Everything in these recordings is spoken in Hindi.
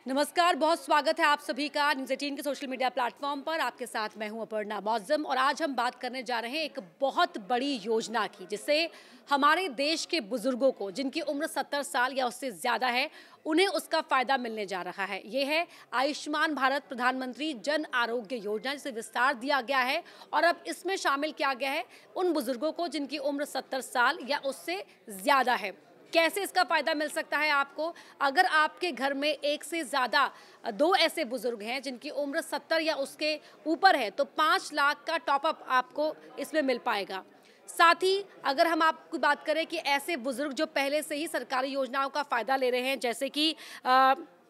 नमस्कार, बहुत स्वागत है आप सभी का न्यूज़ 18 के सोशल मीडिया प्लेटफॉर्म पर। आपके साथ मैं हूं अपर्णा मौज़म और आज हम बात करने जा रहे हैं एक बहुत बड़ी योजना की, जिससे हमारे देश के बुजुर्गों को, जिनकी उम्र 70 साल या उससे ज़्यादा है, उन्हें उसका फ़ायदा मिलने जा रहा है। ये है आयुष्मान भारत प्रधानमंत्री जन आरोग्य योजना, जिसे विस्तार दिया गया है और अब इसमें शामिल किया गया है उन बुजुर्गों को जिनकी उम्र 70 साल या उससे ज़्यादा है। कैसे इसका फ़ायदा मिल सकता है आपको? अगर आपके घर में एक से ज़्यादा दो ऐसे बुज़ुर्ग हैं जिनकी उम्र 70 या उसके ऊपर है, तो 5 लाख का टॉपअप आपको इसमें मिल पाएगा। साथ ही अगर हम आपकी बात करें कि ऐसे बुज़ुर्ग जो पहले से ही सरकारी योजनाओं का फ़ायदा ले रहे हैं, जैसे कि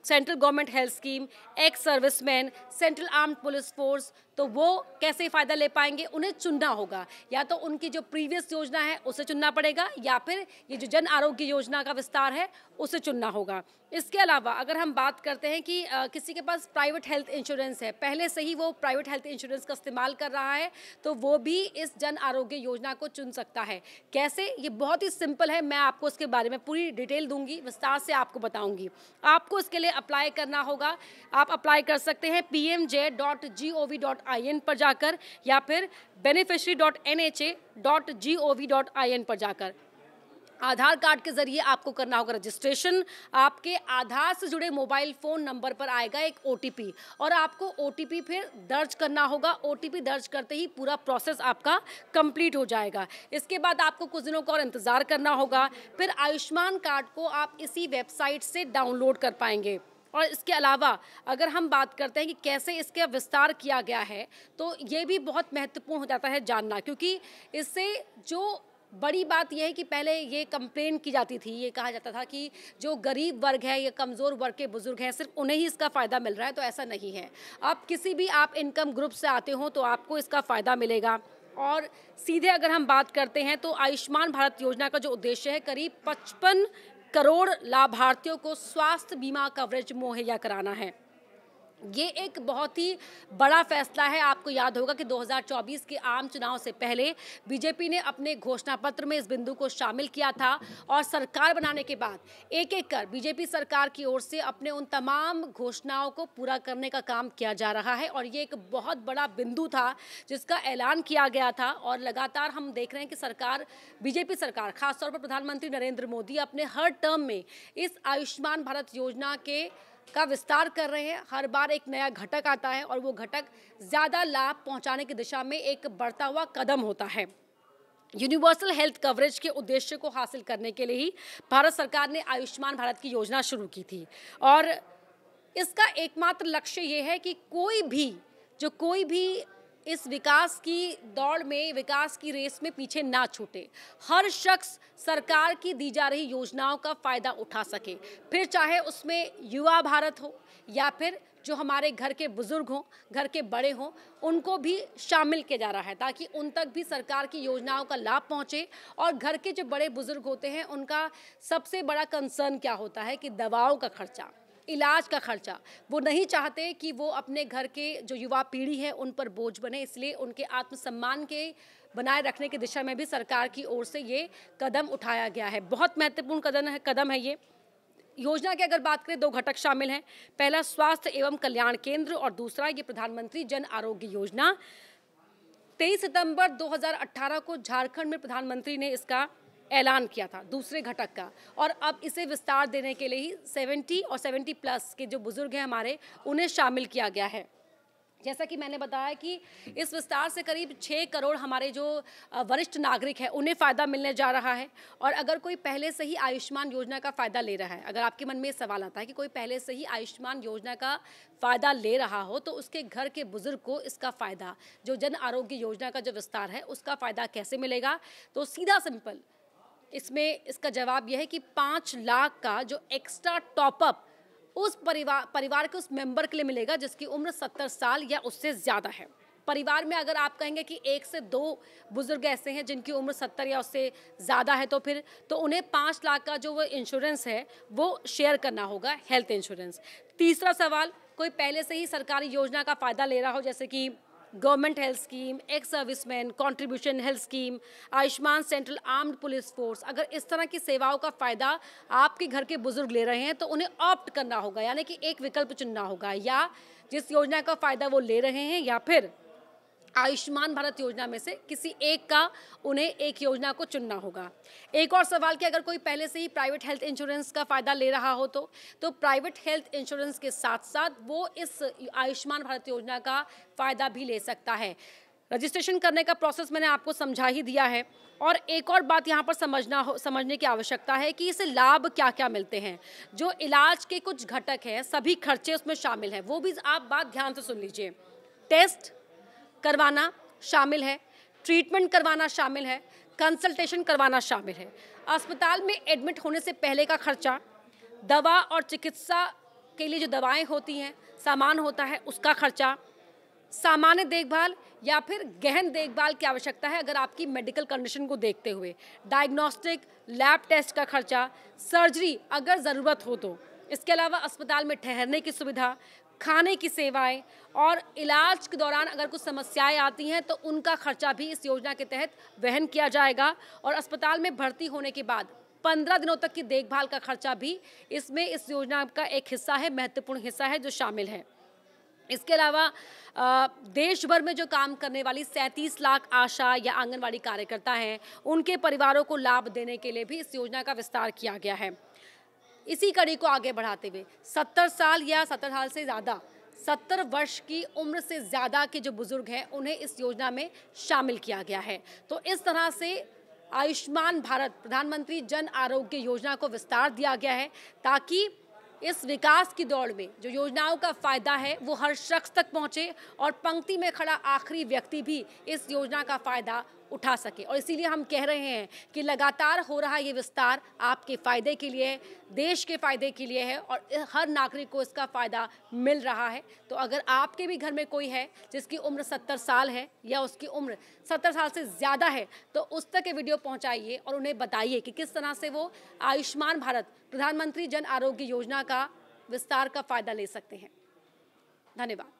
central government health scheme, ex serviceman, central armed police force, तो वो कैसे फ़ायदा ले पाएंगे? उन्हें चुनना होगा, या तो उनकी जो प्रीवियस योजना है उसे चुनना पड़ेगा, या फिर ये जो जन आरोग्य योजना का विस्तार है उसे चुनना होगा। इसके अलावा अगर हम बात करते हैं कि किसी के पास प्राइवेट हेल्थ इंश्योरेंस है, पहले से ही वो प्राइवेट हेल्थ इंश्योरेंस का इस्तेमाल कर रहा है, तो वो भी इस जन आरोग्य योजना को चुन सकता है। कैसे? ये बहुत ही सिंपल है, मैं आपको इसके बारे में पूरी डिटेल दूंगी, विस्तार से आपको बताऊंगी। आपको इसके लिए अप्लाई करना होगा। आप अप्लाई कर सकते हैं pmj.gov.in पर जाकर, या फिर beneficiary.nha.gov.in पर जाकर। आधार कार्ड के जरिए आपको करना होगा रजिस्ट्रेशन। आपके आधार से जुड़े मोबाइल फ़ोन नंबर पर आएगा एक ओटीपी, और आपको ओटीपी फिर दर्ज करना होगा। ओटीपी दर्ज करते ही पूरा प्रोसेस आपका कंप्लीट हो जाएगा। इसके बाद आपको कुछ दिनों का और इंतज़ार करना होगा। फिर आयुष्मान कार्ड को आप इसी वेबसाइट से डाउनलोड कर पाएंगे। और इसके अलावा अगर हम बात करते हैं कि कैसे इसका विस्तार किया गया है, तो ये भी बहुत महत्वपूर्ण हो जाता है जानना, क्योंकि इससे जो बड़ी बात यह है कि पहले ये कंप्लेन की जाती थी, ये कहा जाता था कि जो गरीब वर्ग है या कमज़ोर वर्ग के बुजुर्ग हैं, सिर्फ उन्हें ही इसका फ़ायदा मिल रहा है, तो ऐसा नहीं है। अब किसी भी आप इनकम ग्रुप से आते हो तो आपको इसका फ़ायदा मिलेगा। और सीधे अगर हम बात करते हैं तो आयुष्मान भारत योजना का जो उद्देश्य है, करीब 55 करोड़ लाभार्थियों को स्वास्थ्य बीमा कवरेज मुहैया कराना है। ये एक बहुत ही बड़ा फैसला है। आपको याद होगा कि 2024 के आम चुनाव से पहले बीजेपी ने अपने घोषणा पत्र में इस बिंदु को शामिल किया था, और सरकार बनाने के बाद एक एक कर बीजेपी सरकार की ओर से अपने उन तमाम घोषणाओं को पूरा करने का काम किया जा रहा है। और ये एक बहुत बड़ा बिंदु था जिसका ऐलान किया गया था, और लगातार हम देख रहे हैं कि सरकार, बीजेपी सरकार, खासतौर पर प्रधानमंत्री नरेंद्र मोदी अपने हर टर्म में इस आयुष्मान भारत योजना का विस्तार कर रहे हैं। हर बार एक नया घटक आता है और वो घटक ज़्यादा लाभ पहुंचाने की दिशा में एक बढ़ता हुआ कदम होता है। यूनिवर्सल हेल्थ कवरेज के उद्देश्य को हासिल करने के लिए ही भारत सरकार ने आयुष्मान भारत की योजना शुरू की थी, और इसका एकमात्र लक्ष्य ये है कि कोई भी इस विकास की दौड़ में, विकास की रेस में पीछे ना छूटे। हर शख्स सरकार की दी जा रही योजनाओं का फ़ायदा उठा सके, फिर चाहे उसमें युवा भारत हो या फिर जो हमारे घर के बुजुर्ग हों, घर के बड़े हों, उनको भी शामिल किया जा रहा है, ताकि उन तक भी सरकार की योजनाओं का लाभ पहुंचे। और घर के जो बड़े बुजुर्ग होते हैं, उनका सबसे बड़ा कंसर्न क्या होता है कि दवाओं का खर्चा, इलाज का खर्चा। वो नहीं चाहते कि वो अपने घर के जो युवा पीढ़ी है उन पर बोझ बने, इसलिए उनके आत्मसम्मान के बनाए रखने की दिशा में भी सरकार की ओर से ये कदम उठाया गया है। बहुत महत्वपूर्ण कदम है ये। योजना की अगर बात करें, 2 घटक शामिल हैं। पहला स्वास्थ्य एवं कल्याण केंद्र, और दूसरा ये प्रधानमंत्री जन आरोग्य योजना। 23 सितंबर 2018 को झारखंड में प्रधानमंत्री ने इसका ऐलान किया था, दूसरे घटक का, और अब इसे विस्तार देने के लिए ही 70 और 70 प्लस के जो बुजुर्ग हैं हमारे, उन्हें शामिल किया गया है। जैसा कि मैंने बताया कि इस विस्तार से करीब 6 करोड़ हमारे जो वरिष्ठ नागरिक हैं उन्हें फ़ायदा मिलने जा रहा है। और अगर कोई पहले से ही आयुष्मान योजना का फ़ायदा ले रहा है, अगर आपके मन में सवाल आता है कि कोई पहले से ही आयुष्मान योजना का फ़ायदा ले रहा हो, तो उसके घर के बुजुर्ग को इसका फ़ायदा, जो जन आरोग्य योजना का जो विस्तार है, उसका फ़ायदा कैसे मिलेगा? तो सीधा सिंपल इसमें इसका जवाब यह है कि 5 लाख का जो एक्स्ट्रा टॉपअप उस परिवार के उस मेंबर के लिए मिलेगा जिसकी उम्र 70 साल या उससे ज़्यादा है। परिवार में अगर आप कहेंगे कि 1 से 2 बुजुर्ग ऐसे हैं जिनकी उम्र 70 या उससे ज़्यादा है, तो उन्हें 5 लाख का जो वो इंश्योरेंस है वो शेयर करना होगा, हेल्थ इंश्योरेंस। तीसरा सवाल, कोई पहले से ही सरकारी योजना का फ़ायदा ले रहा हो, जैसे कि government health scheme, ex serviceman contribution health scheme, Ayushman central armed police force, अगर इस तरह की सेवाओं का फ़ायदा आपके घर के बुजुर्ग ले रहे हैं तो उन्हें ऑप्ट करना होगा, यानी कि एक विकल्प चुनना होगा, या जिस योजना का फ़ायदा वो ले रहे हैं या फिर आयुष्मान भारत योजना में से किसी एक का उन्हें एक योजना को चुनना होगा। एक और सवाल कि अगर कोई पहले से ही प्राइवेट हेल्थ इंश्योरेंस का फ़ायदा ले रहा हो तो प्राइवेट हेल्थ इंश्योरेंस के साथ साथ वो इस आयुष्मान भारत योजना का फ़ायदा भी ले सकता है। रजिस्ट्रेशन करने का प्रोसेस मैंने आपको समझा ही दिया है। और एक और बात यहाँ पर समझने की आवश्यकता है कि इसे लाभ क्या क्या मिलते हैं। जो इलाज के कुछ घटक हैं, सभी खर्चे उसमें शामिल हैं, वो भी आप बात ध्यान से सुन लीजिए। टेस्ट करवाना शामिल है, ट्रीटमेंट करवाना शामिल है, कंसल्टेशन करवाना शामिल है, अस्पताल में एडमिट होने से पहले का खर्चा, दवा और चिकित्सा के लिए जो दवाएं होती हैं, सामान होता है, उसका खर्चा, सामान्य देखभाल या फिर गहन देखभाल की आवश्यकता है अगर आपकी मेडिकल कंडीशन को देखते हुए, डायग्नोस्टिक लैब टेस्ट का खर्चा, सर्जरी अगर ज़रूरत हो तो, इसके अलावा अस्पताल में ठहरने की सुविधा, खाने की सेवाएं और इलाज के दौरान अगर कुछ समस्याएं आती हैं तो उनका खर्चा भी इस योजना के तहत वहन किया जाएगा। और अस्पताल में भर्ती होने के बाद 15 दिनों तक की देखभाल का खर्चा भी इसमें इस योजना का एक हिस्सा है, महत्वपूर्ण हिस्सा है जो शामिल है। इसके अलावा देश भर में जो काम करने वाली 37 लाख आशा या आंगनवाड़ी कार्यकर्ता हैं, उनके परिवारों को लाभ देने के लिए भी इस योजना का विस्तार किया गया है। इसी कड़ी को आगे बढ़ाते हुए 70 साल या 70 साल से ज़्यादा 70 वर्ष की उम्र से ज़्यादा के जो बुजुर्ग हैं उन्हें इस योजना में शामिल किया गया है। तो इस तरह से आयुष्मान भारत प्रधानमंत्री जन आरोग्य योजना को विस्तार दिया गया है ताकि इस विकास की दौड़ में जो योजनाओं का फ़ायदा है वो हर शख्स तक पहुँचे और पंक्ति में खड़ा आखिरी व्यक्ति भी इस योजना का फ़ायदा उठा सके। और इसीलिए हम कह रहे हैं कि लगातार हो रहा ये विस्तार आपके फ़ायदे के लिए है, देश के फ़ायदे के लिए है और हर नागरिक को इसका फ़ायदा मिल रहा है। तो अगर आपके भी घर में कोई है जिसकी उम्र 70 साल है या उसकी उम्र 70 साल से ज़्यादा है तो उस तक ये वीडियो पहुँचाइए और उन्हें बताइए कि किस तरह से वो आयुष्मान भारत प्रधानमंत्री जन आरोग्य योजना का विस्तार का फ़ायदा ले सकते हैं। धन्यवाद।